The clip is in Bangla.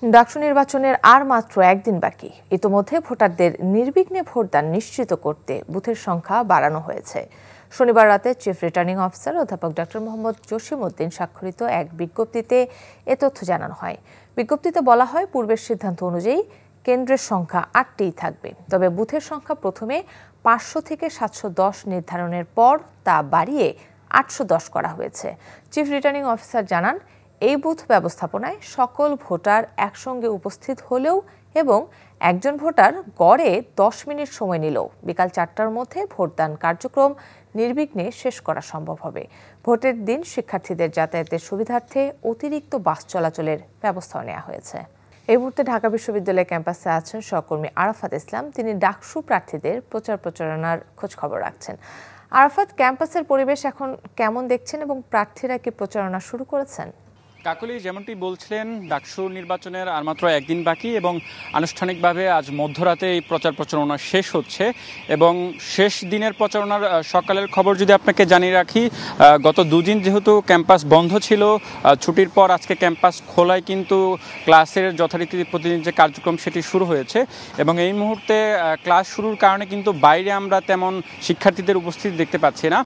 ডাকসু নির্বাচনের আর মাত্র একদিন বাকি। ইতোমধ্যে ভোটারদের নির্বিঘ্নে ভোটদান নিশ্চিত করতে বুথের সংখ্যা বাড়ানো হয়েছে। শনিবার রাতে চিফ রিটার্নিং অফিসার অধ্যাপক ডক্টর মোহাম্মদ জসিমউদ্দিন স্বাক্ষরিত এক বিজ্ঞপ্তিতে এ তথ্য জানানো হয়। বিজ্ঞপ্তিতে বলা হয়, পূর্বের সিদ্ধান্ত অনুযায়ী কেন্দ্রের সংখ্যা ৮টিই থাকবে। তবে বুথের সংখ্যা প্রথমে ৫০০ থেকে ৭১০ নির্ধারণের পর তা বাড়িয়ে ৮১০ করা হয়েছে। চিফ রিটার্নিং অফিসার জানান, এই বুথ ব্যবস্থাপনায় সকল ভোটার একসঙ্গে উপস্থিত হলেও এবং একজন ভোটার গড়ে ১০ মিনিট সময় নিলেও বিকাল ৪টার মধ্যে ভোটদান কার্যক্রম নির্বিঘ্নে শেষ করা সম্ভব হবে। ভোটের দিন শিক্ষার্থীদের যাতায়াতের সুবিধার্থে অতিরিক্ত বাস চলাচলের ব্যবস্থাও নেওয়া হয়েছে। এই মুহূর্তে ঢাকা বিশ্ববিদ্যালয় ক্যাম্পাসে আছেন সহকর্মী আরাফাত ইসলাম। তিনি ডাকসু প্রার্থীদের প্রচার প্রচারণার খোঁজ খবর রাখছেন। আরাফাত, ক্যাম্পাসের পরিবেশ এখন কেমন দেখছেন এবং প্রার্থীরা কি প্রচারণা শুরু করেছেন? কাকলি যেমনটি বলছিলেন, ডাকসু নির্বাচনের আর মাত্র একদিন বাকি এবং আনুষ্ঠানিকভাবে আজ মধ্যরাতে এই প্রচার প্রচারণা শেষ হচ্ছে এবং শেষ দিনের প্রচারণার সকালের খবর যদি আপনাকে জানিয়ে রাখি, গত দুদিন যেহেতু ক্যাম্পাস বন্ধ ছিল, ছুটির পর আজকে ক্যাম্পাস খোলায় কিন্তু ক্লাসের যথারীতি প্রতিদিন যে কার্যক্রম সেটি শুরু হয়েছে এবং এই মুহূর্তে ক্লাস শুরুর কারণে কিন্তু বাইরে আমরা তেমন শিক্ষার্থীদের উপস্থিতি দেখতে পাচ্ছি না।